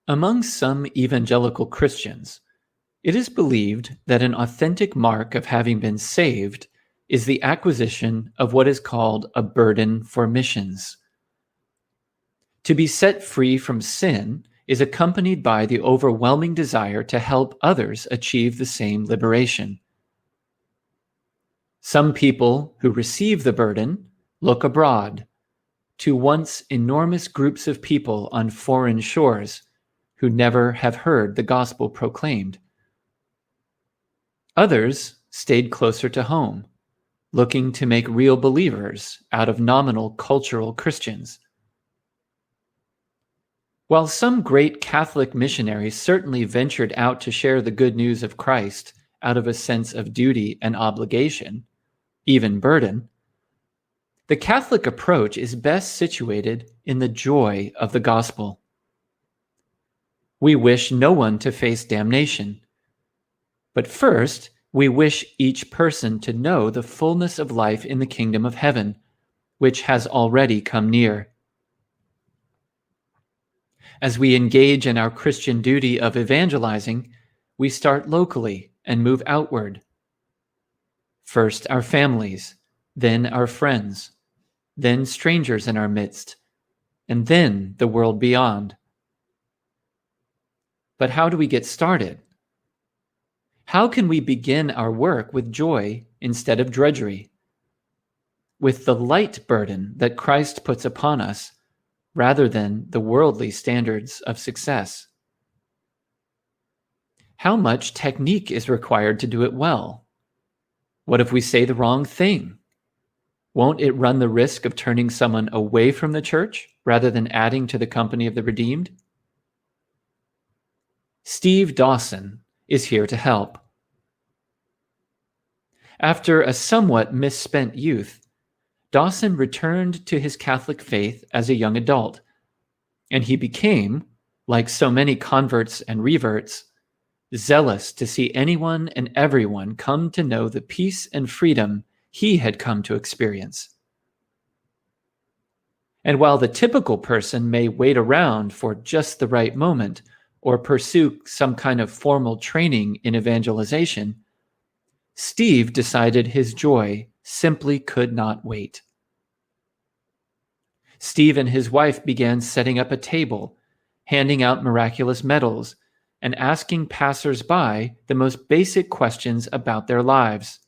Among some evangelical Christians, it is believed that an authentic mark of having been saved is the acquisition of what is called a burden for missions. To be set free from sin is accompanied by the overwhelming desire to help others achieve the same liberation. Some people who receive the burden look abroad to once enormous groups of people on foreign shores who never have heard the gospel proclaimed. Others stayed closer to home, looking to make real believers out of nominal cultural Christians. While some great Catholic missionaries certainly ventured out to share the good news of Christ out of a sense of duty and obligation, even burden, the Catholic approach is best situated in the joy of the gospel. We wish no one to face damnation, but first we wish each person to know the fullness of life in the kingdom of heaven, which has already come near. As we engage in our Christian duty of evangelizing, we start locally and move outward. First our families, then our friends, then strangers in our midst, and then the world beyond. But how do we get started? How can we begin our work with joy instead of drudgery? With the light burden that Christ puts upon us, rather than the worldly standards of success? How much technique is required to do it well? What if we say the wrong thing? Won't it run the risk of turning someone away from the church rather than adding to the company of the redeemed? Steve Dawson is here to help. After a somewhat misspent youth, Dawson returned to his Catholic faith as a young adult, and he became, like so many converts and reverts, zealous to see anyone and everyone come to know the peace and freedom he had come to experience. And while the typical person may wait around for just the right moment or pursue some kind of formal training in evangelization, Steve decided his joy simply could not wait. Steve and his wife began setting up a table, handing out miraculous medals, and asking passers-by the most basic questions about their lives.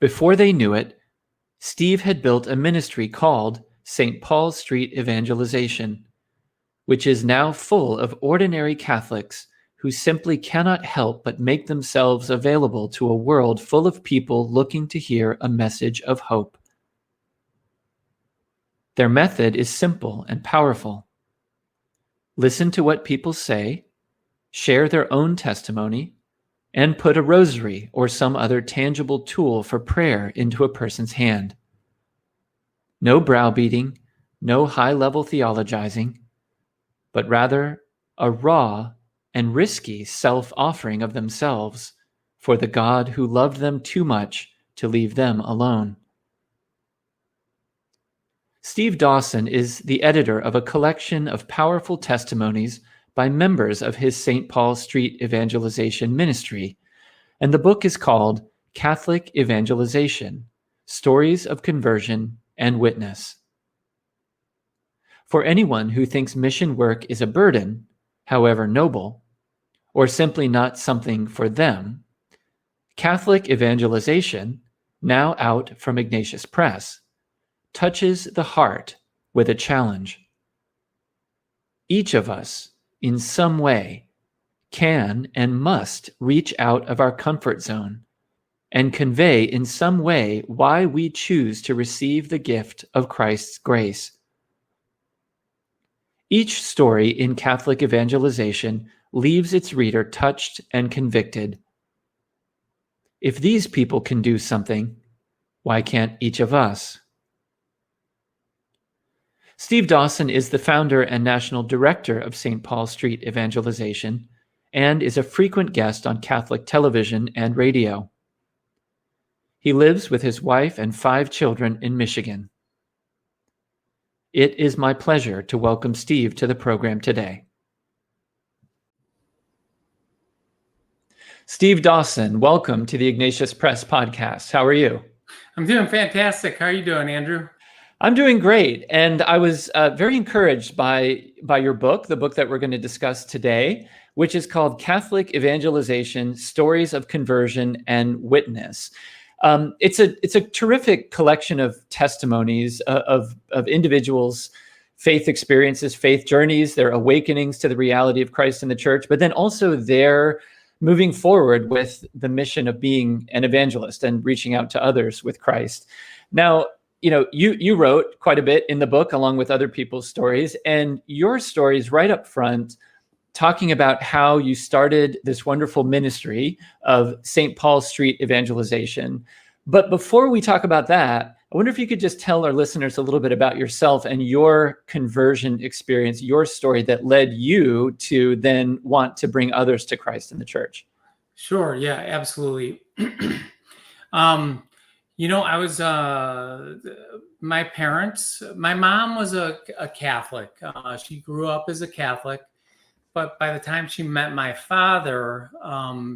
Before they knew it, Steve had built a ministry called Saint Paul Street Evangelization, which is now full of ordinary Catholics who simply cannot help but make themselves available to a world full of people looking to hear a message of hope. Their method is simple and powerful. Listen to what people say, share their own testimony, and put a rosary or some other tangible tool for prayer into a person's hand. No browbeating, no high-level theologizing, but rather a raw and risky self-offering of themselves for the God who loved them too much to leave them alone. Steve Dawson is the editor of a collection of powerful testimonies by members of his Saint Paul Street Evangelization ministry, and the book is called Catholic Evangelization: Stories of Conversion and Witness. For anyone who thinks mission work is a burden, however noble, or simply not something for them, Catholic Evangelization, now out from Ignatius Press, touches the heart with a challenge. Each of us, in some way, can and must reach out of our comfort zone and convey in some way why we choose to receive the gift of Christ's grace. Each story in Catholic Evangelization leaves its reader touched and convicted. If these people can do something, why can't each of us? Steve Dawson is the founder and national director of Saint Paul Street Evangelization and is a frequent guest on Catholic television and radio. He lives with his wife and 5 children in Michigan. It is my pleasure to welcome Steve to the program today. Steve Dawson, welcome to the Ignatius Press podcast. How are you? I'm doing fantastic. How are you doing, Andrew? I'm doing great. And I was very encouraged by your book, the book that we're going to discuss today, which is called Catholic Evangelization, Stories of Conversion and Witness. It's a terrific collection of testimonies of individuals' faith experiences, faith journeys, their awakenings to the reality of Christ in the church, but then also their moving forward with the mission of being an evangelist and reaching out to others with Christ. Now, you wrote quite a bit in the book along with other people's stories, and your story is right up front talking about how you started this wonderful ministry of Saint Paul Street Evangelization. But before we talk about that, I wonder if you could just tell our listeners a little bit about yourself and your conversion experience, your story that led you to then want to bring others to Christ in the church. Sure. Yeah, absolutely. I was, my parents, my mom was a Catholic. She grew up as a Catholic, but by the time she met my father,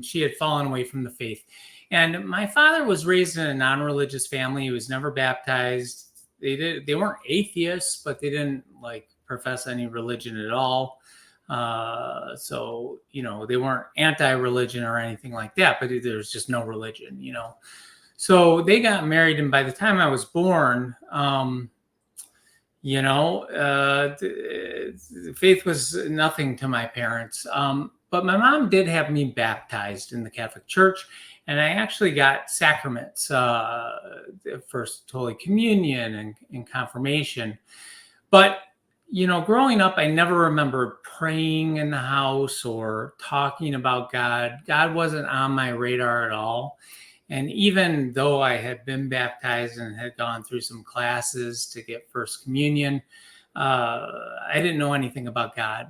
she had fallen away from the faith. And my father was raised in a non-religious family. He was never baptized. They weren't atheists, but they didn't profess any religion at all. So they weren't anti-religion or anything like that, but there's just no religion, So they got married, and by the time I was born, faith was nothing to my parents. But my mom did have me baptized in the Catholic Church, and I actually got sacraments, first Holy Communion and confirmation. But, growing up, I never remember praying in the house or talking about God. God wasn't on my radar at all. And even though I had been baptized and had gone through some classes to get First Communion, I didn't know anything about God.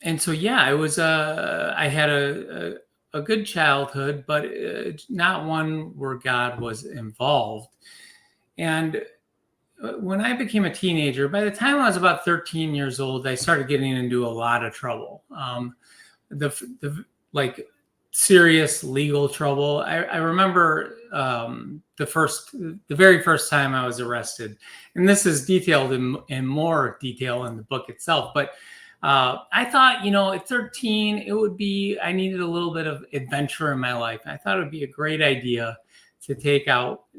And so, yeah, I had a good childhood, but not one where God was involved. And when I became a teenager, by the time I was about 13 years old, I started getting into a lot of trouble. Serious legal trouble. I remember the very first time I was arrested, and this is detailed in more detail in the book itself. But I thought, at 13, I needed a little bit of adventure in my life. I thought it would be a great idea to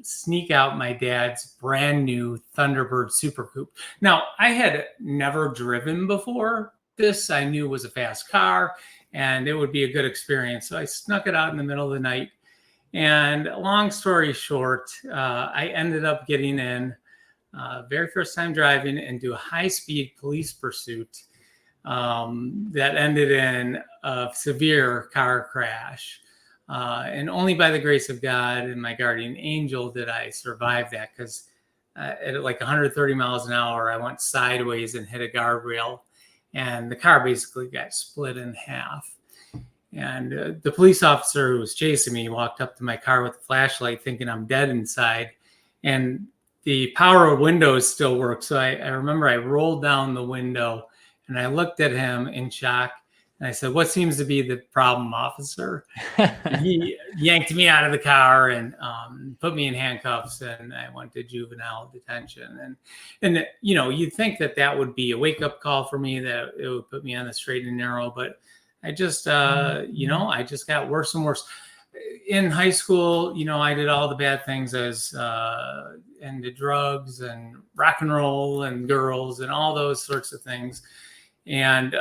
sneak out my dad's brand new Thunderbird Super Coupe. Now, I had never driven before. This I knew was a fast car, and it would be a good experience. So I snuck it out in the middle of the night. And long story short, I ended up getting in very first time driving into a high-speed police pursuit that ended in a severe car crash. And only by the grace of God and my guardian angel did I survive that, because at 130 miles an hour, I went sideways and hit a guardrail. And the car basically got split in half. And the police officer who was chasing me walked up to my car with a flashlight thinking I'm dead inside. And the power windows still work. So I remember I rolled down the window and I looked at him in shock. And I said, "What seems to be the problem, officer?" He yanked me out of the car and put me in handcuffs, and I went to juvenile detention. And you'd think that would be a wake-up call for me, that it would put me on the straight and narrow. But I just, I just got worse and worse. In high school, I did all the bad things into drugs and rock and roll and girls and all those sorts of things. And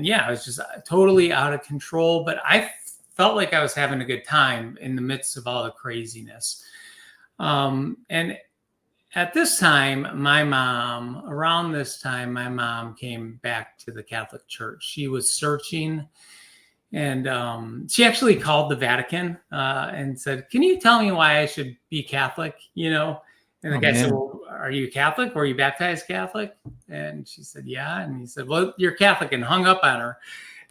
yeah, I was just totally out of control, but I felt like I was having a good time in the midst of all the craziness. And at this time, around this time, my mom came back to the Catholic Church. She was searching, and she actually called the Vatican and said, "Can you tell me why I should be Catholic?" And the guy said, "Well, are you Catholic? Were you baptized Catholic?" And she said, "Yeah." And he said, "Well, you're Catholic," and hung up on her.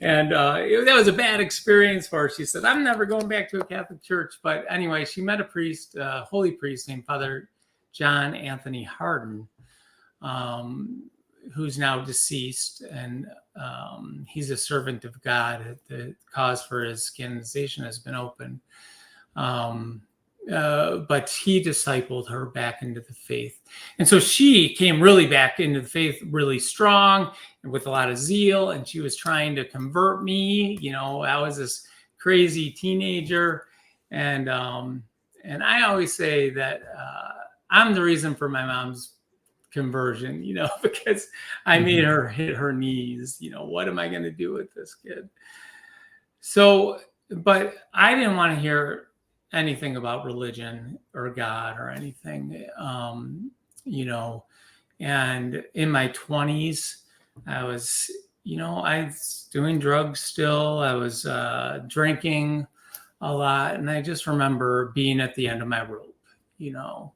And that was a bad experience for her. She said, I'm never going back to a Catholic church. But anyway, she met a priest, holy priest named Father John Anthony Harden, who's now deceased. And he's a servant of God. The cause for his canonization has been opened. But he discipled her back into the faith. And so she came really back into the faith really strong and with a lot of zeal. And she was trying to convert me. You know, I was this crazy teenager. And I always say that I'm the reason for my mom's conversion, you know, because I made her hit her knees. You know, what am I going to do with this kid? So, but I didn't want to hear anything about religion or God or anything, you know. And in my 20s, I was, you know, I was doing drugs still. I was drinking a lot. And I just remember being at the end of my rope, you know,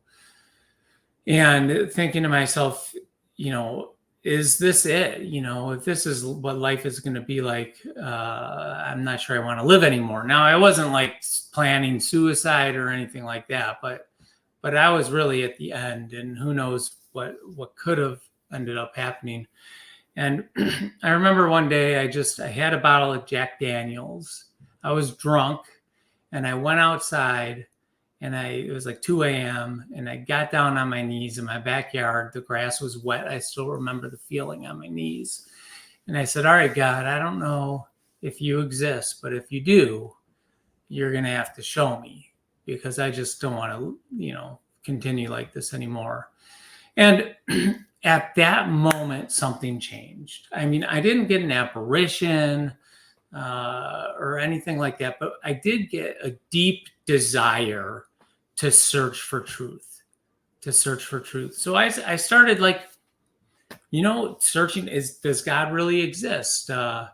and thinking to myself, you know, is this it? You know, if this is what life is going to be like, I'm not sure I want to live anymore. Now, I wasn't like planning suicide or anything like that, but I was really at the end, and who knows what could have ended up happening. And I remember one day I had a bottle of Jack Daniels. I was drunk, and I went outside. And it was like 2 a.m. and I got down on my knees in my backyard. The grass was wet. I still remember the feeling on my knees. And I said, all right, God, I don't know if you exist, but if you do, you're going to have to show me, because I just don't want to, you know, continue like this anymore. And at that moment, something changed. I mean, I didn't get an apparition or anything like that, but I did get a deep desire to search for truth. So I started, like, you know, searching, does God really exist? Internet,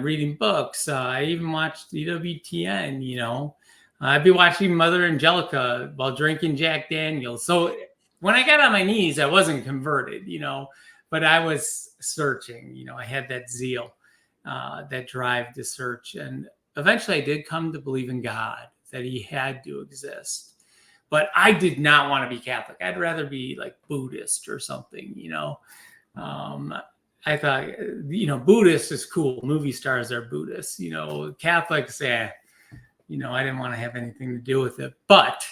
reading books. I even watched EWTN, you know. I'd be watching Mother Angelica while drinking Jack Daniels. So when I got on my knees, I wasn't converted, you know, but I was searching, you know. I had that zeal, that drive to search. And eventually I did come to believe in God, that he had to exist. But I did not want to be Catholic. I'd rather be like Buddhist or something, you know. I thought, you know, Buddhist is cool. Movie stars are Buddhists, you know. Catholics, you know, I didn't want to have anything to do with it. But,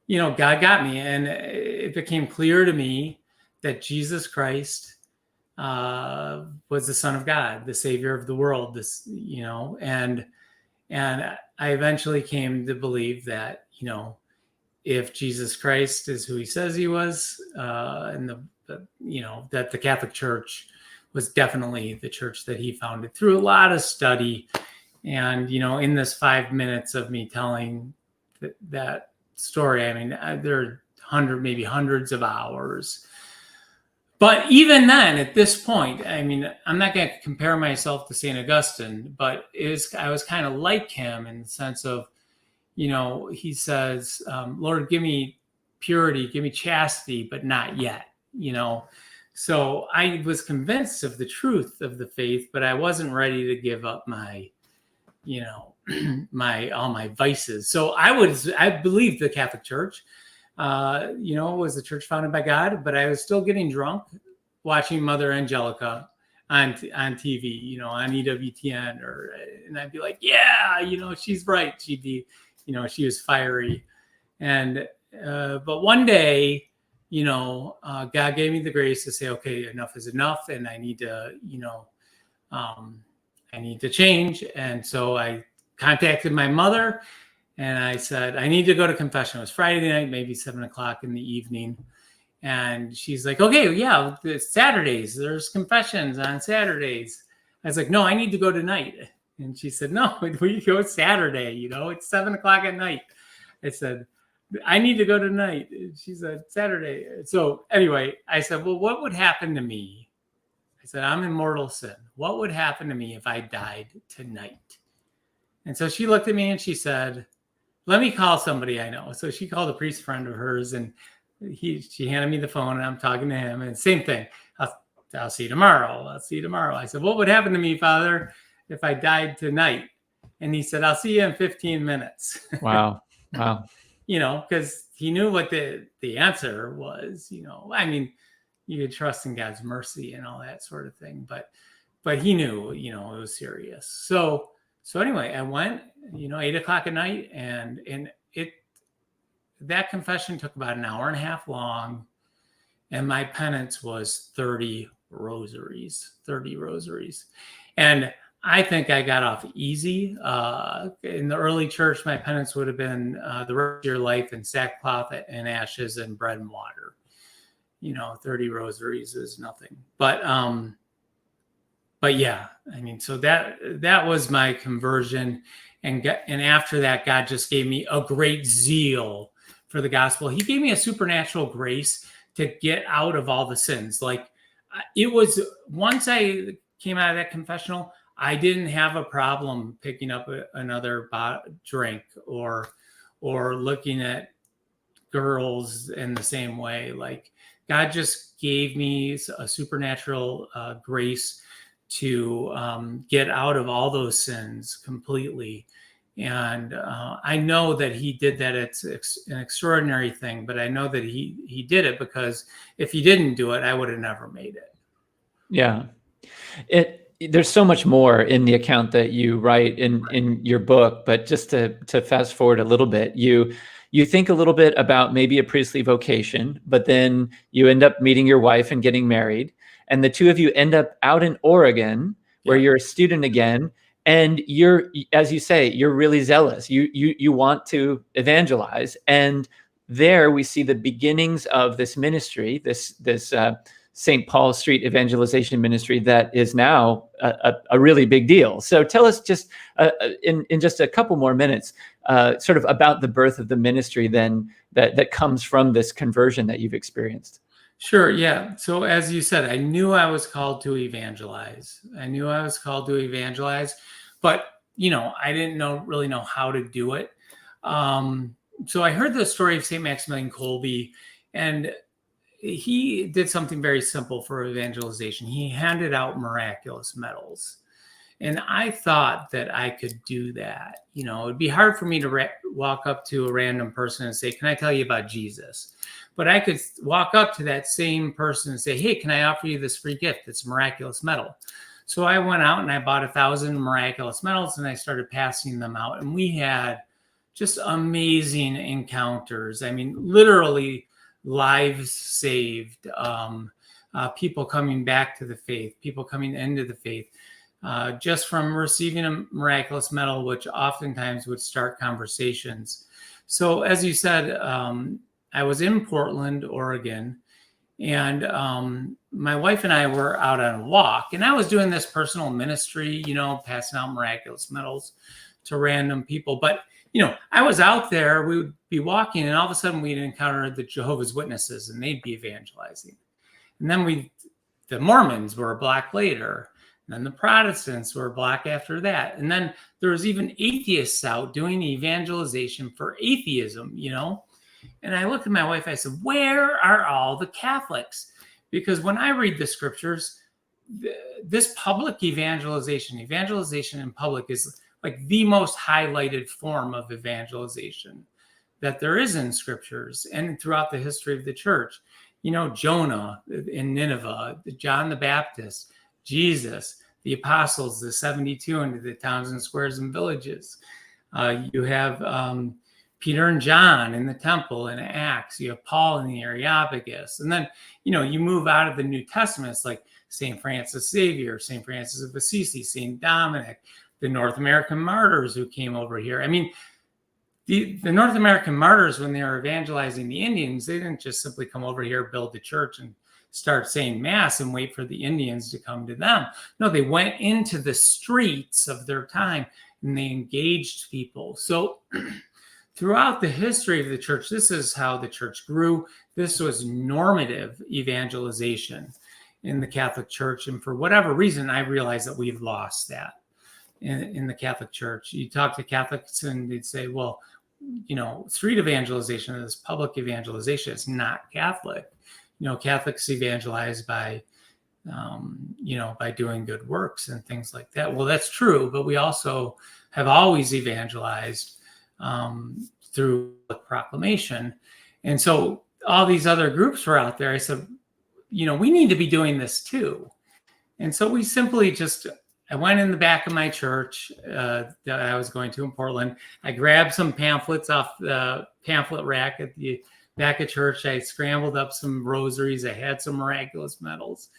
you know, God got me. And it became clear to me that Jesus Christ was the Son of God, the Savior of the world, this, you know, and I eventually came to believe that, you know, if Jesus Christ is who he says he was, and you know, that the Catholic Church was definitely the church that he founded through a lot of study. And, you know, in this 5 minutes of me telling that story, I mean, there are maybe hundreds of hours. But even then, at this point, I mean, I'm not going to compare myself to St. Augustine, but I was kind of like him in the sense of, you know, he says, Lord, give me purity, give me chastity, but not yet, you know. So I was convinced of the truth of the faith, but I wasn't ready to give up my, you know, all my vices. So I believed the Catholic Church. You know, was the church founded by God, but I was still getting drunk watching Mother Angelica on TV, you know, on EWTN, and I'd be like, yeah, you know, she's right. She'd be, you know, she was fiery. And, but one day, you know, God gave me the grace to say, okay, enough is enough. And I need to, you know, I need to change. And so I contacted my mother. And I said, I need to go to confession. It was Friday night, maybe 7:00 in the evening. And she's like, okay, yeah, it's Saturdays. There's confessions on Saturdays. I was like, no, I need to go tonight. And she said, no, we go Saturday. You know, it's 7:00 at night. I said, I need to go tonight. She said, Saturday. So anyway, I said, well, what would happen to me? I said, I'm in mortal sin. What would happen to me if I died tonight? And so she looked at me and she said, let me call somebody I know. So she called a priest friend of hers, and she handed me the phone, and I'm talking to him, and same thing. I'll see you tomorrow. I'll see you tomorrow. I said, what would happen to me, Father, if I died tonight? And he said, I'll see you in 15 minutes. Wow. Wow. Because he knew what the answer was. I mean, you could trust in God's mercy and all that sort of thing, but he knew, it was serious. So anyway, I went, 8:00 at night, and that confession took about an hour and a half long, and my penance was 30 rosaries. And I think I got off easy. In the early church, my penance would have been the rest of your life in sackcloth and ashes and bread and water. 30 rosaries is nothing. But yeah, I mean, so that was my conversion. And after that, God just gave me a great zeal for the gospel. He gave me a supernatural grace to get out of all the sins. Like, it was, once I came out of that confessional, I didn't have a problem picking up another drink or looking at girls in the same way. Like, God just gave me a supernatural grace to get out of all those sins completely. And I know that he did that. It's an extraordinary thing, but I know that he did it, because if he didn't do it, I would have never made it. Yeah. There's so much more in the account that you write in your book, but just to fast forward a little bit, you think a little bit about maybe a priestly vocation, but then you end up meeting your wife and getting married, and the two of you end up out in Oregon, where you're a student again, and you're, as you say, you're really zealous. You want to evangelize, and there we see the beginnings of this ministry, this Saint Paul Street Evangelization ministry that is now a really big deal. So tell us just in just a couple more minutes, sort of about the birth of the ministry then that comes from this conversion that you've experienced. Sure, yeah. So as you said, I knew I was called to evangelize. But I didn't really know how to do it. So I heard the story of St. Maximilian Kolbe, and he did something very simple for evangelization. He handed out miraculous medals. And I thought that I could do that. It'd be hard for me to walk up to a random person and say, can I tell you about Jesus? But I could walk up to that same person and say, hey, can I offer you this free gift? It's a miraculous medal. So I went out and I bought 1,000 miraculous medals, and I started passing them out. And we had just amazing encounters. I mean, literally lives saved, people coming back to the faith, people coming into the faith, just from receiving a miraculous medal, which oftentimes would start conversations. So as you said, I was in Portland, Oregon, and my wife and I were out on a walk, and I was doing this personal ministry, passing out miraculous medals to random people. But, I was out there, we would be walking, and all of a sudden we'd encounter the Jehovah's Witnesses, and they'd be evangelizing. And then the Mormons were Black later, and then the Protestants were Black after that. And then there was even atheists out doing evangelization for atheism, And I looked at my wife, I said, where are all the Catholics? Because when I read the scriptures, this public evangelization in public is like the most highlighted form of evangelization that there is in scriptures and throughout the history of the church. Jonah in Nineveh, John the Baptist, Jesus, the apostles, the 72 into the towns and squares and villages. You have Peter and John in the temple in Acts. You have Paul in the Areopagus. And then, you move out of the New Testament, it's like St. Francis Xavier, St. Francis of Assisi, St. Dominic, the North American martyrs who came over here. I mean, the North American martyrs, when they were evangelizing the Indians, they didn't just simply come over here, build the church, and start saying mass and wait for the Indians to come to them. No, they went into the streets of their time and they engaged people. So throughout the history of the church, this is how the church grew. This was normative evangelization in the Catholic Church. And for whatever reason, I realized that we've lost that in the Catholic Church. You talk to Catholics and they'd say, well, street evangelization, this public evangelization is not Catholic. Catholics evangelize by by doing good works and things like that. Well, that's true, but we also have always evangelized through Proclamation. And so all these other groups were out there. I said, we need to be doing this too. And so we simply I went in the back of my church that I was going to in Portland. I grabbed some pamphlets off the pamphlet rack at the back of church. I scrambled up some rosaries. I had some miraculous medals.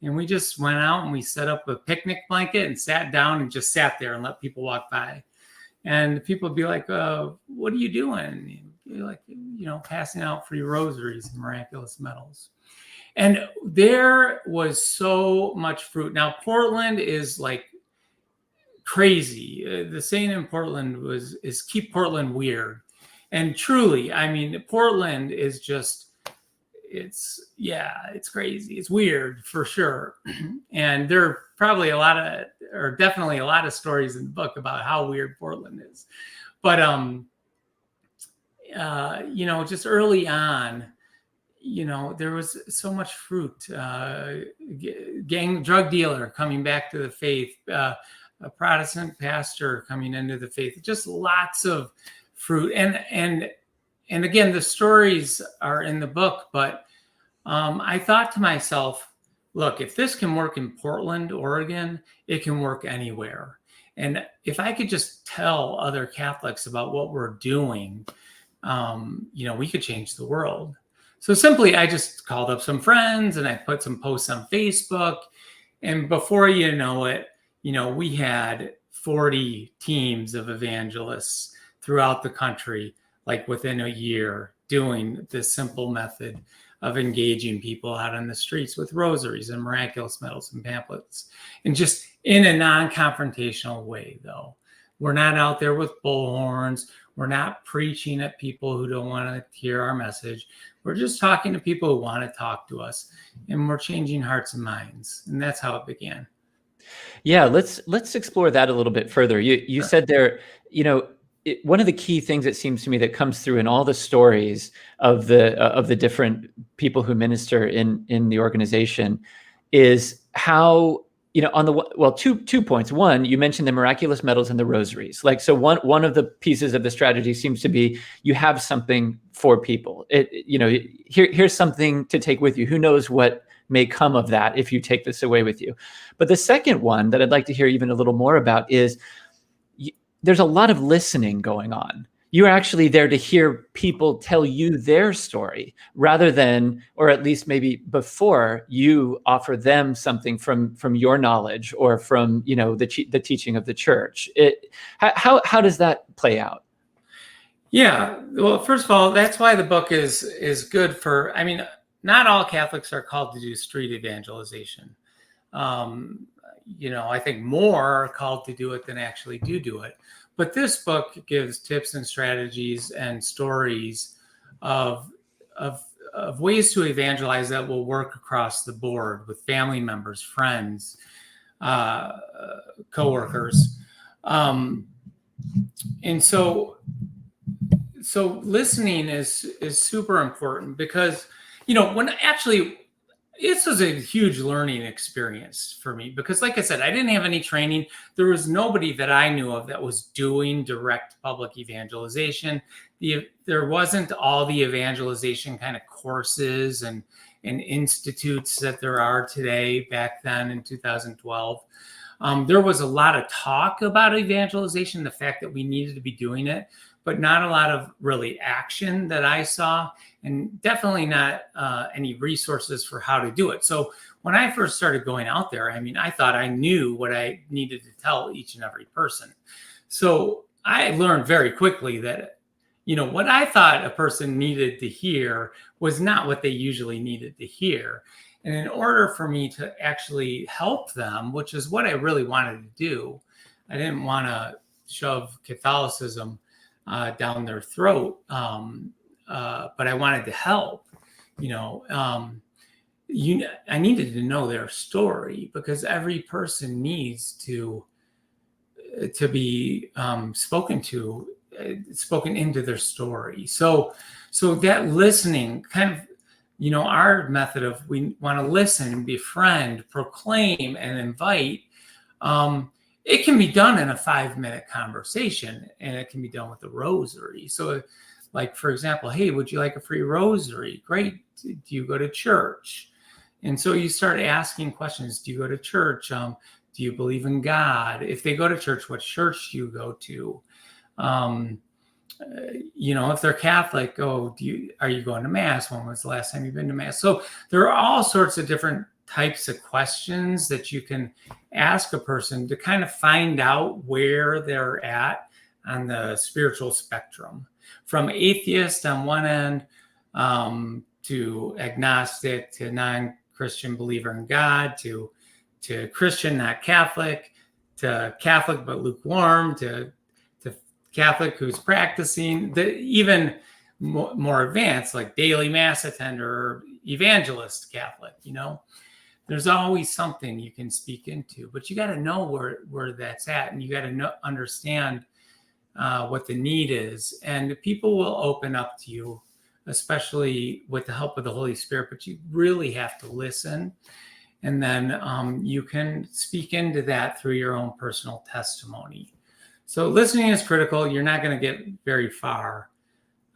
And we just went out and we set up a picnic blanket and sat down and just sat there and let people walk by. And people would be like, what are you doing? And you're like, passing out free rosaries and miraculous medals. And there was so much fruit. Now, Portland is like crazy. The saying in Portland is keep Portland weird. And truly, I mean, Portland is just, it's crazy. It's weird for sure. And there are probably definitely a lot of stories in the book about how weird Portland is. But, just early on, there was so much fruit, drug dealer coming back to the faith, a Protestant pastor coming into the faith, just lots of fruit. And again, the stories are in the book, but I thought to myself, look, if this can work in Portland, Oregon, it can work anywhere. And if I could just tell other Catholics about what we're doing, we could change the world. So simply, I just called up some friends and I put some posts on Facebook. And before you know it, we had 40 teams of evangelists throughout the country, like within a year, doing this simple method of engaging people out on the streets with rosaries and miraculous medals and pamphlets. And just in a non-confrontational way, though. We're not out there with bullhorns. We're not preaching at people who don't want to hear our message. We're just talking to people who want to talk to us, and we're changing hearts and minds. And that's how it began. Yeah, let's explore that a little bit further. You Sure. said there, one of the key things it seems to me that comes through in all the stories of the different people who minister in the organization is how, two points. One, you mentioned the miraculous medals and the rosaries. So one of the pieces of the strategy seems to be you have something for people. Here's something to take with you. Who knows what may come of that if you take this away with you. But the second one that I'd like to hear even a little more about is there's a lot of listening going on. You're actually there to hear people tell you their story rather than, or at least maybe before you offer them something from your knowledge or from, the teaching of the church. How does that play out? Yeah. Well, first of all, that's why the book is good for, not all Catholics are called to do street evangelization. I think more are called to do it than actually do it. But this book gives tips and strategies and stories of ways to evangelize that will work across the board with family members, friends, coworkers. And so listening is super important because, this was a huge learning experience for me because, like I said, I didn't have any training. There was nobody that I knew of that was doing direct public evangelization. There wasn't all the evangelization kind of courses and institutes that there are today back then in 2012. There was a lot of talk about evangelization, the fact that we needed to be doing it, but not a lot of really action that I saw, and definitely not any resources for how to do it. So when I first started going out there, I thought I knew what I needed to tell each and every person. So I learned very quickly that, what I thought a person needed to hear was not what they usually needed to hear. And in order for me to actually help them, which is what I really wanted to do, I didn't want to shove Catholicism down their throat, but I wanted to help. I needed to know their story because every person needs to be spoken into their story. So that listening kind of, our method of, we want to listen, befriend, proclaim, and invite. It can be done in a 5-minute conversation, and it can be done with a rosary. So like, for example, hey, would you like a free rosary? Great. Do you go to church? And so you start asking questions. Do you go to church? Do you believe in God? If they go to church, what church do you go to? If they're Catholic, are you going to Mass? When was the last time you've been to Mass? So there are all sorts of different types of questions that you can ask a person to kind of find out where they're at on the spiritual spectrum, from atheist on one end to agnostic to non-Christian believer in God to Christian, not Catholic, to Catholic but lukewarm, to Catholic who's practicing, even more advanced, like daily Mass attender or evangelist Catholic. There's always something you can speak into, but you got to know where that's at, and you got to understand what the need is, and people will open up to you, especially with the help of the Holy Spirit. But you really have to listen, and then you can speak into that through your own personal testimony. So listening is critical. You're not going to get very far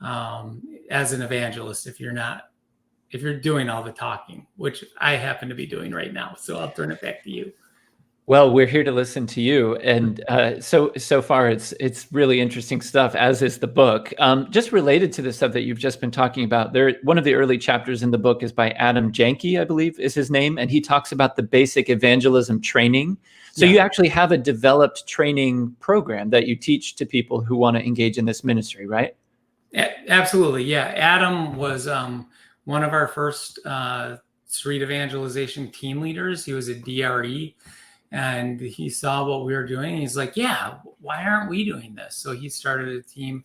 as an evangelist if you're doing all the talking, which I happen to be doing right now. So I'll turn it back to you. Well, we're here to listen to you, and so far it's really interesting stuff, as is the book. Just related to the stuff that you've just been talking about, one of the early chapters in the book is by Adam Janke, I believe is his name, and he talks about the basic evangelism training. So you actually have a developed training program that you teach to people who want to engage in this ministry, right? Absolutely, yeah. Adam was one of our first street evangelization team leaders. He was a DRE. And he saw what we were doing. He's like, yeah, why aren't we doing this? So he started a team.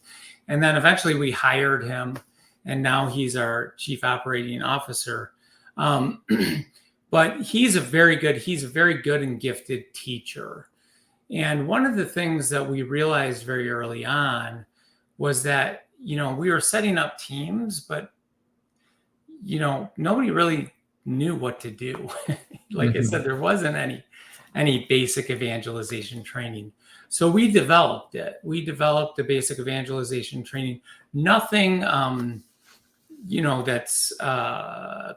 And then eventually we hired him. And now he's our chief operating officer. But he's a very good and gifted teacher. And one of the things that we realized very early on was that, we were setting up teams, but, nobody really knew what to do. Like I said, there wasn't any basic evangelization training. So we developed it. We developed the basic evangelization training. Nothing, that's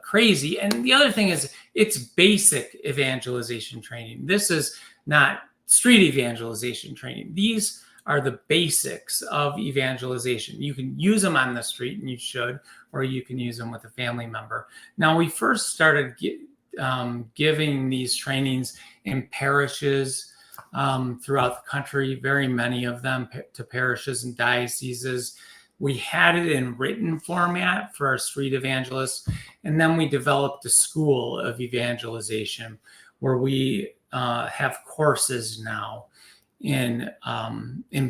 crazy. And the other thing is, it's basic evangelization training. This is not street evangelization training. These are the basics of evangelization. You can use them on the street, and you should, or you can use them with a family member. Now, we first started giving these trainings in parishes throughout the country, very many of them to parishes and dioceses. We had it in written format for our street evangelists, and then we developed a school of evangelization where we have courses now in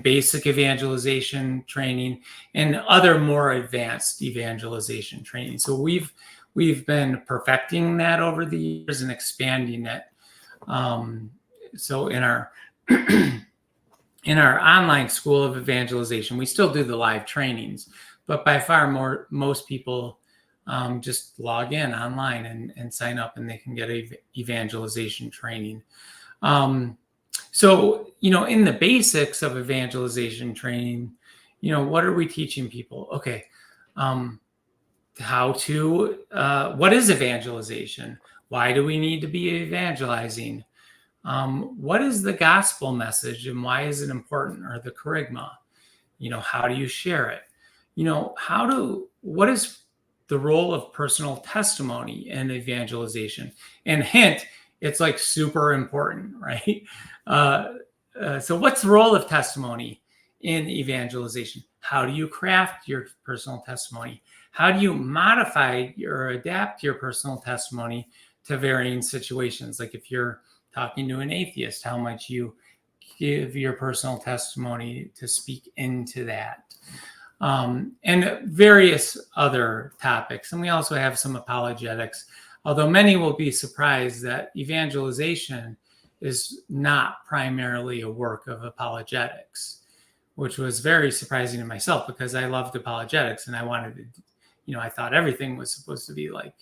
basic evangelization training and other more advanced evangelization training. So we've been perfecting that over the years and expanding it. So in our online school of evangelization, we still do the live trainings, but by far most people just log in online and sign up, and they can get evangelization training. So, in the basics of evangelization training, what are we teaching people? Okay. What is evangelization? Why do we need to be evangelizing? What is the gospel message, and why is it important? Or the kerygma? How do you share it? What is the role of personal testimony in evangelization? And hint, it's like super important, right? So what's the role of testimony in evangelization? How do you craft your personal testimony? How do you modify or adapt your personal testimony to varying situations? Like if you're talking to an atheist, how might you give your personal testimony to speak into that? And various other topics. And we also have some apologetics, although many will be surprised that evangelization is not primarily a work of apologetics, which was very surprising to myself because I loved apologetics and I wanted to I thought everything was supposed to be like,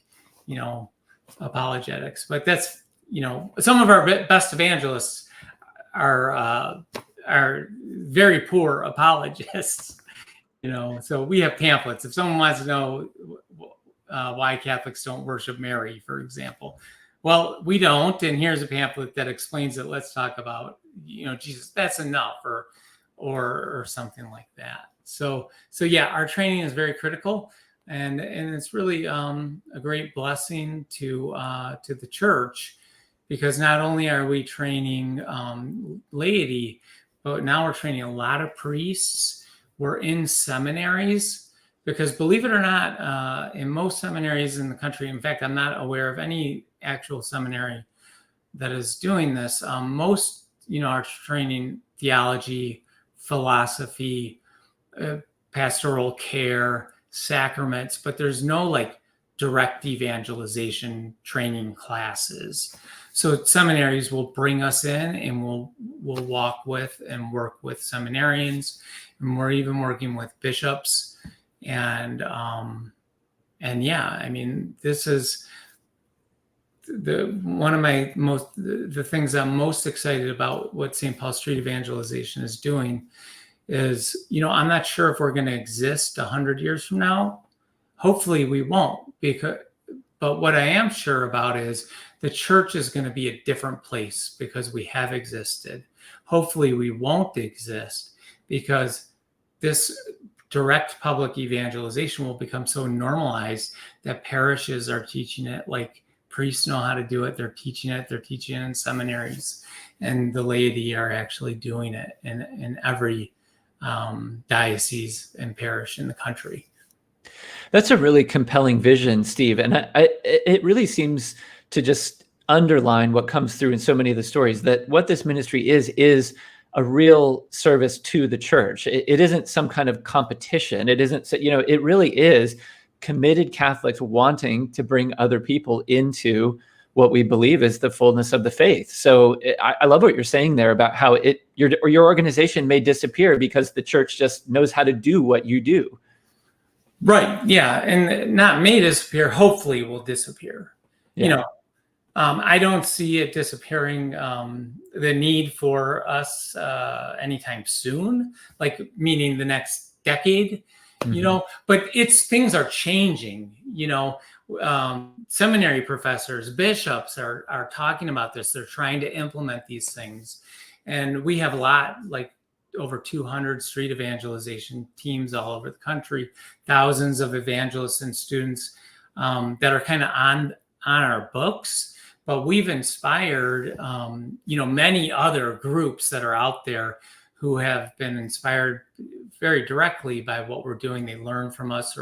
apologetics. But that's, some of our best evangelists are very poor apologists. So we have pamphlets. If someone wants to know why Catholics don't worship Mary, for example, well, we don't. And here's a pamphlet that explains it. Let's talk about, Jesus. That's enough, or something like that. So yeah, our training is very critical, and it's really a great blessing to the church, because not only are we training laity, but now we're training a lot of priests. We're in seminaries, because believe it or not, in most seminaries in the country, in fact, I'm not aware of any actual seminary that is doing this. Most, are training theology, philosophy, pastoral care, sacraments, but there's no like direct evangelization training classes. So seminaries will bring us in, and we'll walk with and work with seminarians, and we're even working with bishops. And yeah, I mean, this is one of the things I'm most excited about what Saint Paul Street Evangelization is doing is, I'm not sure if we're going to exist 100 years from now. Hopefully we won't, but what I am sure about is the church is going to be a different place because we have existed. Hopefully we won't exist because this direct public evangelization will become so normalized that parishes are teaching it, like priests know how to do it. They're teaching it in seminaries, and the laity are actually doing it in every diocese and parish in the country. That's a really compelling vision, Steve. And it really seems to just underline what comes through in so many of the stories, that what this ministry is a real service to the church. It isn't some kind of competition. It isn't, it really is committed Catholics wanting to bring other people into what we believe is the fullness of the faith. So I love what you're saying there about how your organization may disappear because the church just knows how to do what you do. Right. Yeah. And not may disappear, hopefully will disappear. Yeah. I don't see it disappearing, the need for us anytime soon, like meaning the next decade, but things are changing, seminary professors, bishops are talking about this. They're trying to implement these things. And we have a lot, like over 200 street evangelization teams all over the country, thousands of evangelists and students that are kind of on our books. But we've inspired, many other groups that are out there who have been inspired very directly by what we're doing. They learn from us,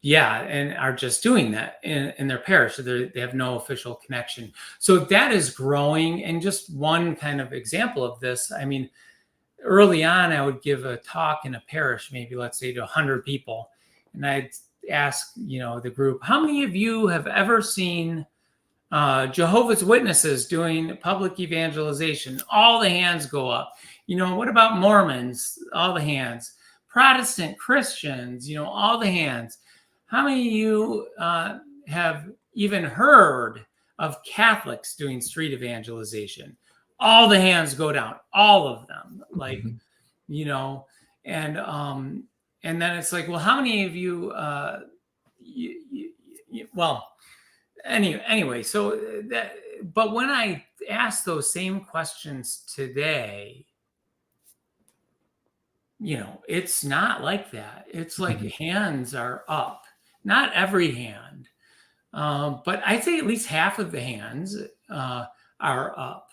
and are just doing that in their parish. So they have no official connection. So that is growing. And just one kind of example of this, I mean, early on, I would give a talk in a parish, maybe let's say to 100 people. And I'd ask, the group, how many of you have ever seen Jehovah's Witnesses doing public evangelization? All the hands go up. What about Mormons? All the hands. Protestant Christians, all the hands. How many of you have even heard of Catholics doing street evangelization? All the hands go down, all of them, and then it's like, well, how many of you, anyway, so but when I ask those same questions today, it's not like that. It's like hands are up, not every hand, but I'd say at least half of the hands are up,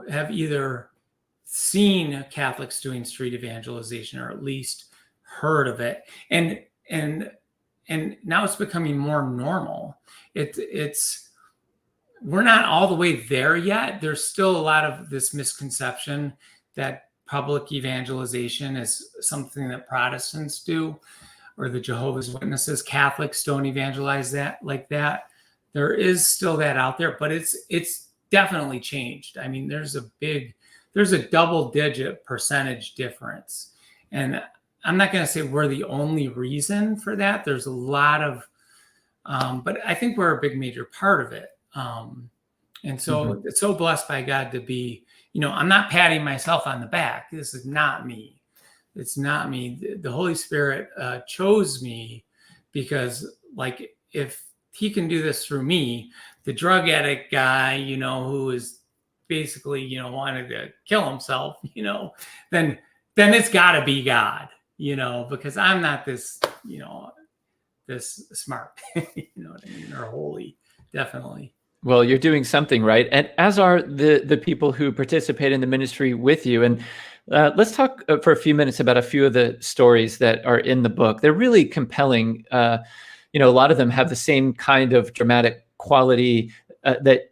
have either seen Catholics doing street evangelization or at least heard of it. And now it's becoming more normal. We're not all the way there yet. There's still a lot of this misconception that public evangelization is something that Protestants do, or the Jehovah's Witnesses. Catholics don't evangelize that like that. There is still that out there, but it's definitely changed. I mean, there's a double-digit percentage difference, and I'm not going to say we're the only reason for that. There's a lot of, but I think we're a big major part of it. And so it's so blessed by God to be, I'm not patting myself on the back. This is not me. It's not me. The Holy Spirit chose me because, like, if he can do this through me, the drug addict guy, who is basically, wanted to kill himself, then it's got to be God, because I'm not this, this smart, you know what I mean, or holy, definitely. Well, you're doing something right, and as are the people who participate in the ministry with you. And let's talk for a few minutes about a few of the stories that are in the book. They're really compelling. A lot of them have the same kind of dramatic quality that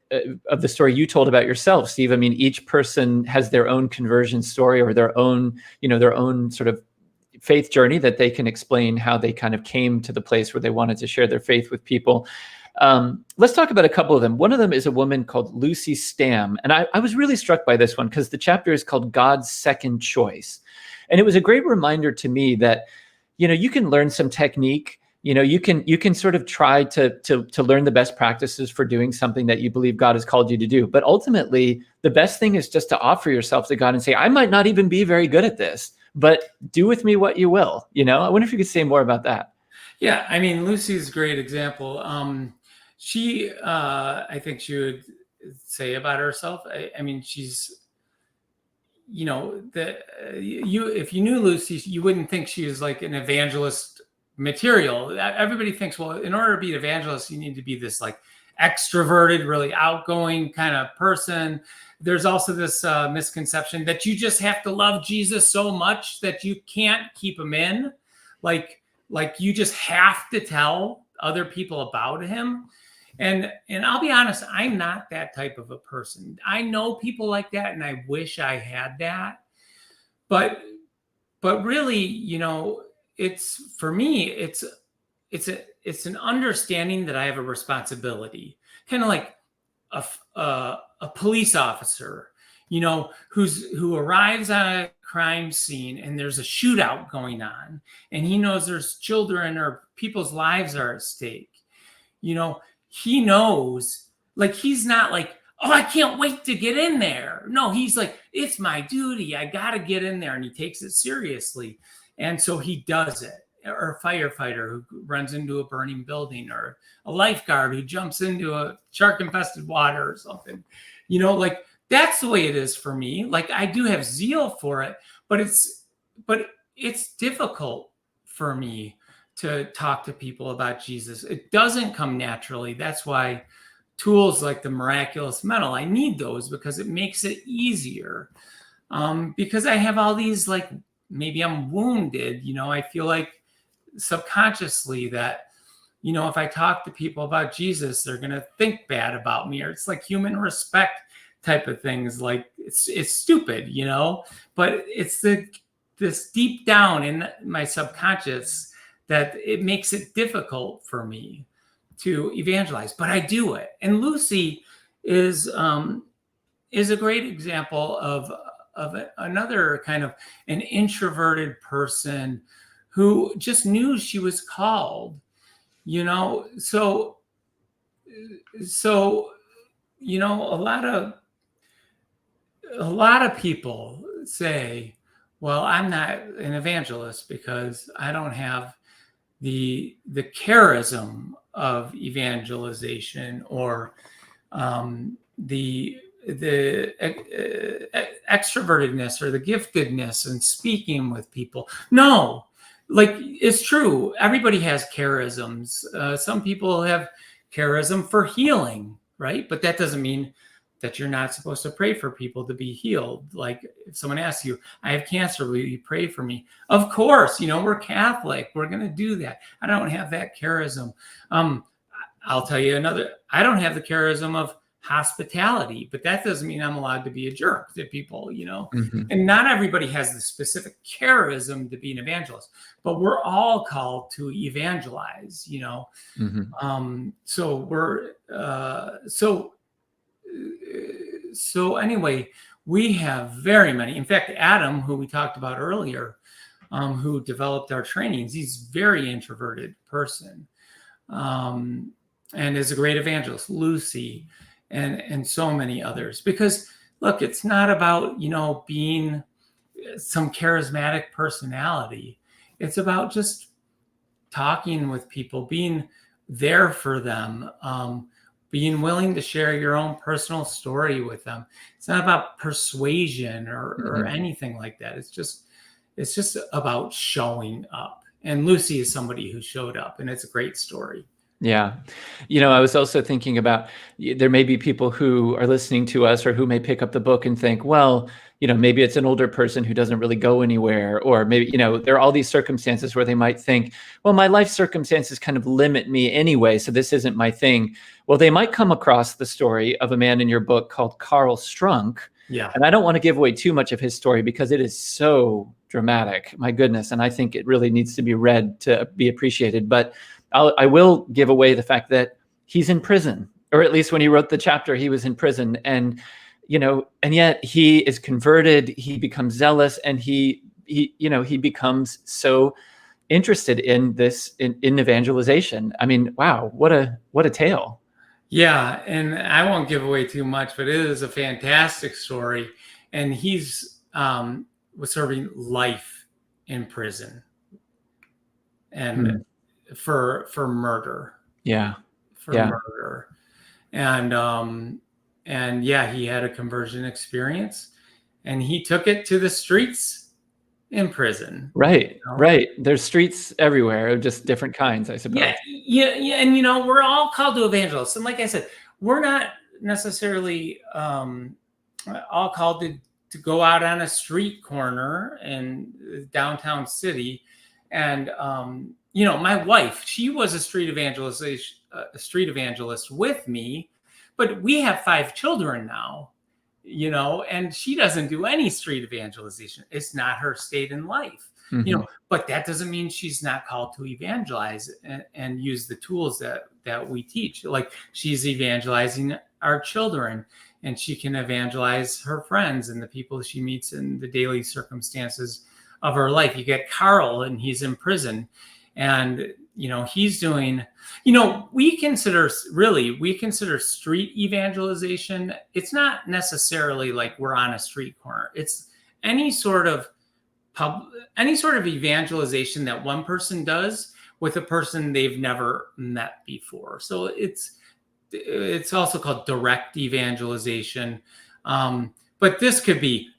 of the story you told about yourself, Steve. I mean, each person has their own conversion story or their own sort of faith journey that they can explain how they kind of came to the place where they wanted to share their faith with people. Let's talk about a couple of them. One of them is a woman called Lucy Stam. And I was really struck by this one because the chapter is called God's Second Choice. And it was a great reminder to me that, you can learn some technique. You can sort of try to learn the best practices for doing something that you believe God has called you to do. But ultimately, the best thing is just to offer yourself to God and say, I might not even be very good at this, but do with me what you will. I wonder if you could say more about that. Yeah, I mean, Lucy's a great example. She, I think she would say about herself, I mean, she's, if you knew Lucy, you wouldn't think she was like an evangelist material. Everybody thinks, well, in order to be an evangelist, you need to be this like extroverted, really outgoing kind of person. There's also this misconception that you just have to love Jesus so much that you can't keep him in. Like you just have to tell other people about him. And I'll be honest, I'm not that type of a person. I know people like that, and I wish I had that. But really, it's for me, it's an understanding that I have a responsibility, kind of like a police officer, who arrives on a crime scene and there's a shootout going on, and he knows there's children or people's lives are at stake. He knows, like, he's not like, oh, I can't wait to get in there. No, he's like, it's my duty. I got to get in there. And he takes it seriously. And so he does it. Or a firefighter who runs into a burning building, or a lifeguard who jumps into a shark-infested water or something. Like, that's the way it is for me. Like, I do have zeal for it, but it's difficult for me to talk to people about Jesus. It doesn't come naturally. That's why tools like the Miraculous Medal, I need those because it makes it easier. Because I have all these, like, maybe I'm wounded, I feel like subconsciously that, if I talk to people about Jesus, they're going to think bad about me, or it's like human respect type of things. Like, it's stupid, but it's this deep down in my subconscious that it makes it difficult for me to evangelize, but I do it. And Lucy is a great example of another kind of an introverted person who just knew she was called, so a lot of people say, well, I'm not an evangelist because I don't have the charism of evangelization, or the extrovertedness or the giftedness in speaking with people. No, like, it's true. Everybody has charisms. Some people have charism for healing, right? But that doesn't mean that you're not supposed to pray for people to be healed. Like, if someone asks you, I have cancer, will you pray for me? Of course, we're Catholic. We're going to do that. I don't have that charism. I'll tell you another, I don't have the charism of hospitality, but that doesn't mean I'm allowed to be a jerk to people, And not everybody has the specific charism to be an evangelist, but we're all called to evangelize, So we're, so anyway, we have very many. In fact, Adam, who we talked about earlier, who developed our trainings. He's a very introverted person, and is a great evangelist. Lucy, and so many others. Because look, it's not about, being some charismatic personality. It's about just talking with people, being there for them, being willing to share your own personal story with them. It's not about persuasion or anything like that. It's just about showing up. And Lucy is somebody who showed up, and it's a great story. Yeah. I was also thinking about, there may be people who are listening to us or who may pick up the book and think, well, maybe it's an older person who doesn't really go anywhere. Or maybe, there are all these circumstances where they might think, well, my life circumstances kind of limit me anyway, so this isn't my thing. Well, they might come across the story of a man in your book called Carl Strunk. Yeah. And I don't want to give away too much of his story because it is so dramatic, my goodness. And I think it really needs to be read to be appreciated. But I will give away the fact that he's in prison, or at least when he wrote the chapter, he was in prison. And, and yet he is converted, he becomes zealous, and he becomes so interested in this, in evangelization. I mean, wow, what a tale. Yeah. And I won't give away too much, but it is a fantastic story. And he's was serving life in prison. And for murder. Yeah. Murder. And yeah, he had a conversion experience, and he took it to the streets in prison. Right. Right. There's streets everywhere, just different kinds, I suppose. Yeah. And we're all called to evangelists. And like I said, we're not necessarily all called to go out on a street corner in downtown city. And my wife, she was a street evangelist with me, but we have 5 children now, and she doesn't do any street evangelization. It's not her state in life, but that doesn't mean she's not called to evangelize and use the tools that we teach. Like, she's evangelizing our children, and she can evangelize her friends and the people she meets in the daily circumstances of her life. You get Carl, and he's in prison. And, he's doing, we consider street evangelization. It's not necessarily like we're on a street corner. It's any sort of evangelization that one person does with a person they've never met before. So it's also called direct evangelization. But this could be,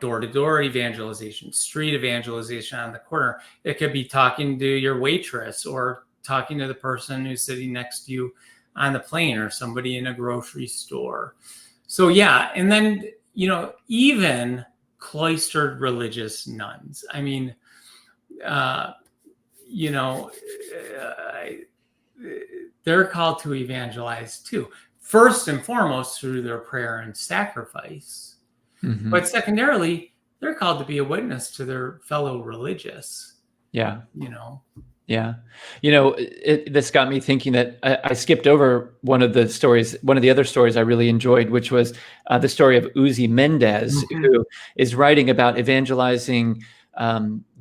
door-to-door evangelization, street evangelization on the corner. It could be talking to your waitress, or talking to the person who's sitting next to you on the plane, or somebody in a grocery store. So yeah, and then, even cloistered religious nuns. I mean, they're called to evangelize too. First and foremost, through their prayer and sacrifice. But secondarily, they're called to be a witness to their fellow religious. Yeah. Yeah. This got me thinking that I skipped over one of the other stories I really enjoyed, which was the story of Uzi Mendes, who is writing about evangelizing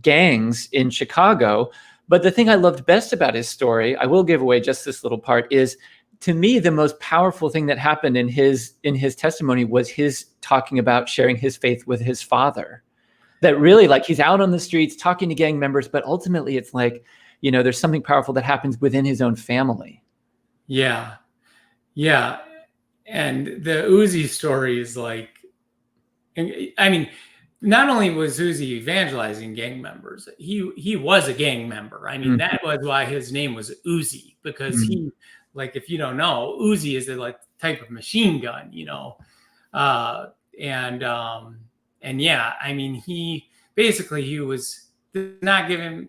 gangs in Chicago. But the thing I loved best about his story, I will give away just this little part, is, to me, the most powerful thing that happened in his testimony was his talking about sharing his faith with his father. That really, like, he's out on the streets talking to gang members, but ultimately it's like, there's something powerful that happens within his own family. Yeah. Yeah. And the Uzi story is like, I mean, not only was Uzi evangelizing gang members, he was a gang member. I mean, that was why his name was Uzi, because he, like, if you don't know, Uzi is a type of machine gun, and yeah, I mean, he was not given,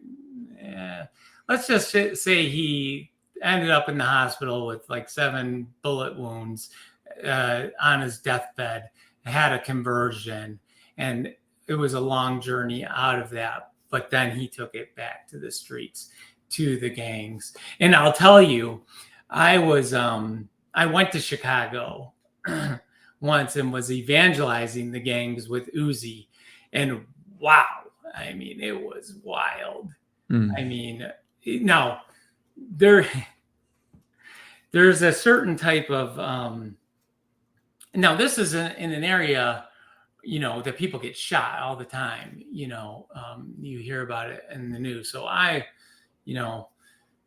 let's just say he ended up in the hospital with 7 bullet wounds on his deathbed, had a conversion, and it was a long journey out of that. But then he took it back to the streets, to the gangs. And I'll tell you, I went to Chicago once and was evangelizing the gangs with Uzi, and wow, I mean, it was wild. Mm. I mean, now there's a certain type of now this is in an area, that people get shot all the time. You hear about it in the news. So you know,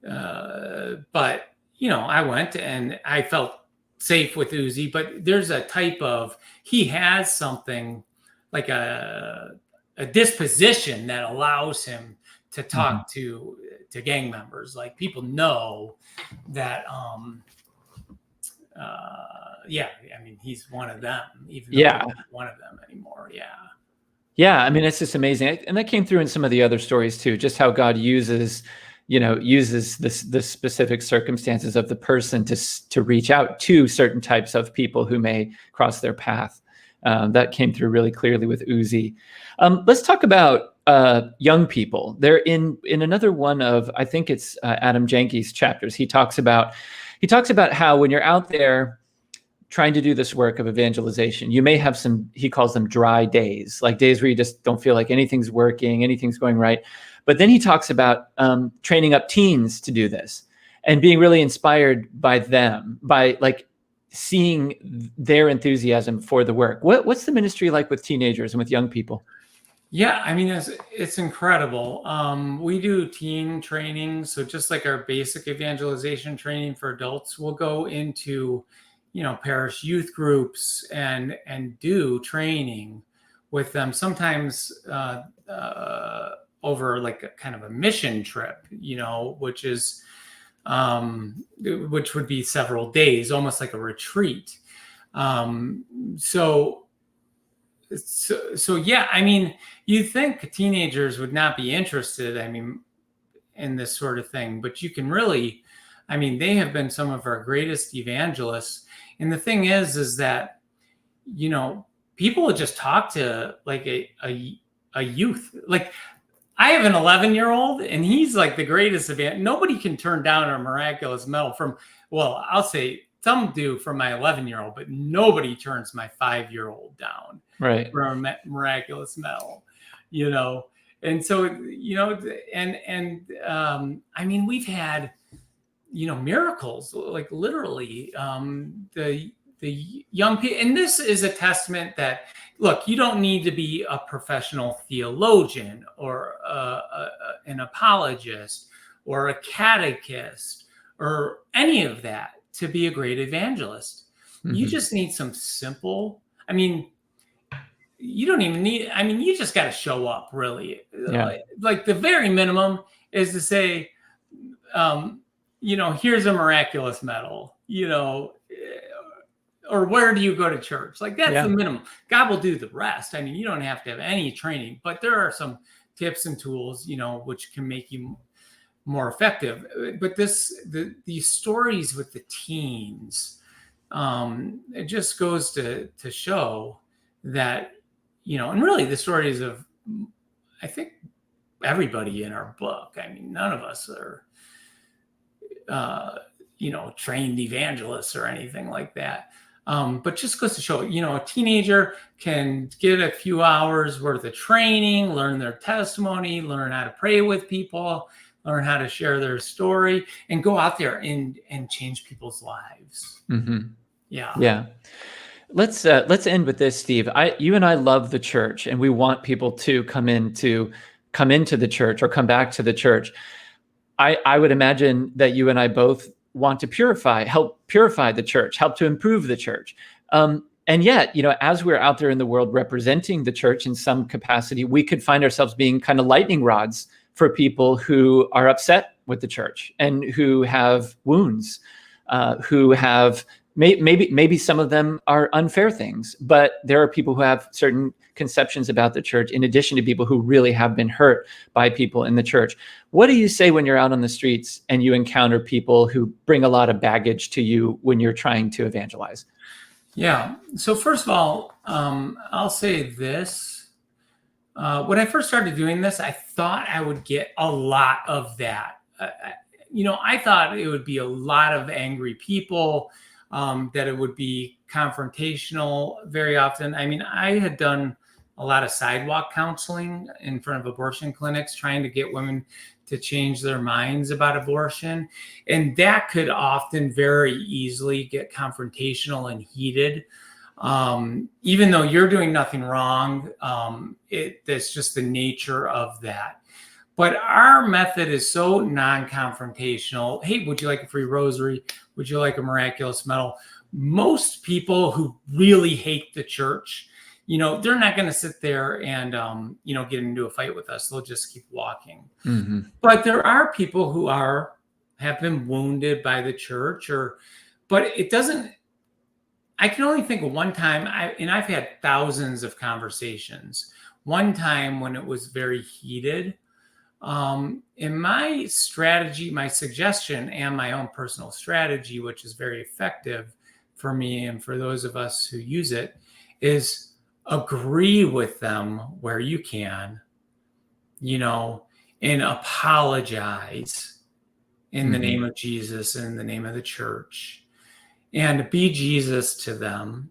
but I went and I felt safe with Uzi. But there's a type of, he has something like a disposition that allows him to talk to gang members. Like, people know that yeah, I mean, he's one of them, even though he's not one of them anymore. Yeah, I mean, it's just amazing. And that came through in some of the other stories too, just how God uses the specific circumstances of the person to reach out to certain types of people who may cross their path. That came through really clearly with Uzi. Let's talk about young people. They're in another one of, I think it's Adam Jenke's chapters. He talks about how when you're out there trying to do this work of evangelization, you may have some, he calls them dry days, like days where you just don't feel like anything's working, anything's going right. But then he talks about training up teens to do this and being really inspired by them, by like seeing their enthusiasm for the work. What's the ministry like with teenagers and with young people? Yeah, I mean, it's incredible. We do teen training. So just like our basic evangelization training for adults, we'll go into, parish youth groups and do training with them. Sometimes over like a kind of a mission trip, which is which would be several days, almost like a retreat. So yeah, I mean, you think teenagers would not be interested, I mean, in this sort of thing, but you can really, I mean, they have been some of our greatest evangelists. And the thing is that, people would just talk to like a youth. Like, I have an 11-year-old and he's like the greatest event. Nobody can turn down a Miraculous Medal from, well, I'll say some do from my 11-year-old, but nobody turns my 5-year-old down. Right. For a Miraculous Medal, and so, I mean, we've had, miracles, like literally, the young people, and this is a testament that, look, you don't need to be a professional theologian or an apologist or a catechist or any of that to be a great evangelist. You just need some simple, I mean, you don't even need, I mean, you just got to show up, really. Yeah. Like the very minimum is to say, here's a Miraculous Medal, or where do you go to church? Like, that's the minimum. God will do the rest. I mean, you don't have to have any training, but there are some tips and tools, which can make you more effective. But these stories with the teens, it just goes to show that, and really the stories of, I think, everybody in our book. I mean, none of us are, trained evangelists or anything like that. But just goes to show, a teenager can get a few hours worth of training, learn their testimony, learn how to pray with people, learn how to share their story, and go out there and change people's lives. Yeah. Let's end with this, Steve. You and I love the church, and we want people to come into the church or come back to the church. I would imagine that you and I both want to help purify the church, help to improve the church. And yet, as we're out there in the world representing the church in some capacity, we could find ourselves being kind of lightning rods for people who are upset with the church and who have wounds, who have maybe some of them are unfair things, but there are people who have certain conceptions about the church, in addition to people who really have been hurt by people in the church. What do you say when you're out on the streets and you encounter people who bring a lot of baggage to you when you're trying to evangelize? Yeah. So first of all, I'll say this. When I first started doing this, I thought I would get a lot of that. I thought it would be a lot of angry people, that it would be confrontational very often. I mean, I had done a lot of sidewalk counseling in front of abortion clinics, trying to get women to change their minds about abortion. And that could often very easily get confrontational and heated. Even though you're doing nothing wrong, that's just the nature of that. But our method is so non-confrontational. Hey, would you like a free rosary? Would you like a miraculous medal? Most people who really hate the church, they're not going to sit there and, get into a fight with us. They'll just keep walking. Mm-hmm. But there are people who have been wounded by the church, but it doesn't. I can only think of one time, I've had thousands of conversations. One time when it was very heated, in my strategy, my suggestion, and my own personal strategy, which is very effective for me and for those of us who use it, is agree with them where you can, and apologize in the name of Jesus and in the name of the church, and be Jesus to them.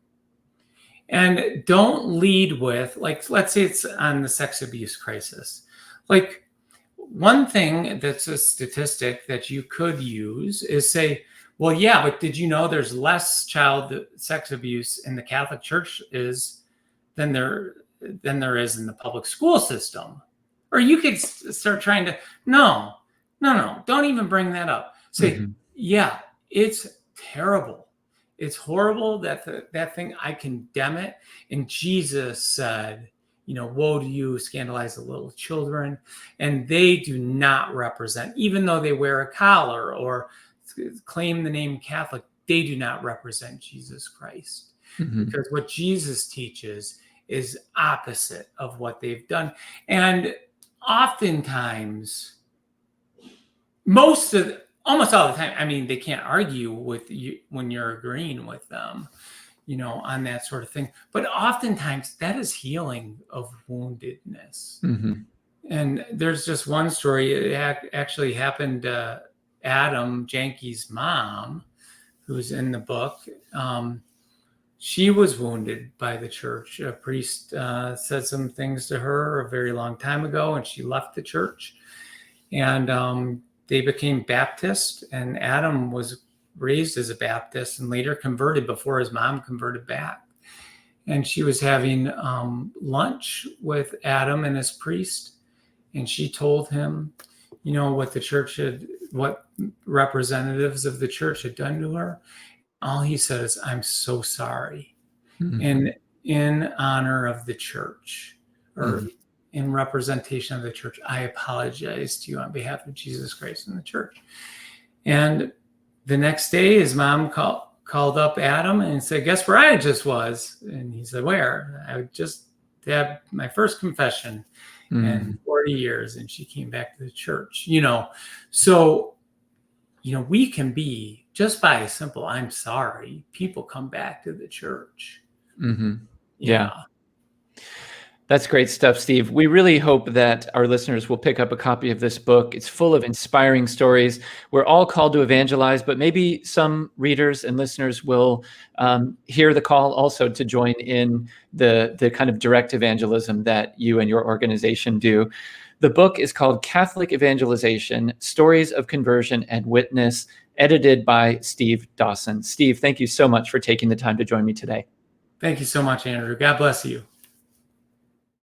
And don't lead with, like, let's say it's on the sex abuse crisis. Like, one thing that's a statistic that you could use is say, well, yeah, but did you know there's less child sex abuse in the Catholic Church than there is in the public school system? Or you could start trying to, no, don't even bring that up. Say, yeah, it's terrible. It's horrible that thing, I condemn it. And Jesus said, woe to you, scandalize the little children. And they do not represent, even though they wear a collar or claim the name Catholic, they do not represent Jesus Christ. Because what Jesus teaches is opposite of what they've done. And oftentimes, almost all the time, they can't argue with you when you're agreeing with them, on that sort of thing. But oftentimes that is healing of woundedness. And there's just one story. It actually happened to Adam Janke's mom, who's in the book. She was wounded by the church. A priest said some things to her a very long time ago, and she left the church. And they became Baptist, and Adam was raised as a Baptist and later converted before his mom converted back. And she was having lunch with Adam and his priest, and she told him, what the church what representatives of the church had done to her. All he said is, I'm so sorry. And in honor of the church, or in representation of the church, I apologize to you on behalf of Jesus Christ and the church. And the next day, his mom called up Adam and said, guess where I just was? And he said, where? I just had my first confession in 40 years. And she came back to the church, So, we can be, just by a simple, I'm sorry, people come back to the church. Yeah. That's great stuff, Steve. We really hope that our listeners will pick up a copy of this book. It's full of inspiring stories. We're all called to evangelize, but maybe some readers and listeners will hear the call also to join in the kind of direct evangelism that you and your organization do. The book is called Catholic Evangelization, Stories of Conversion and Witness, edited by Steve Dawson. Steve, thank you so much for taking the time to join me today. Thank you so much, Andrew. God bless you.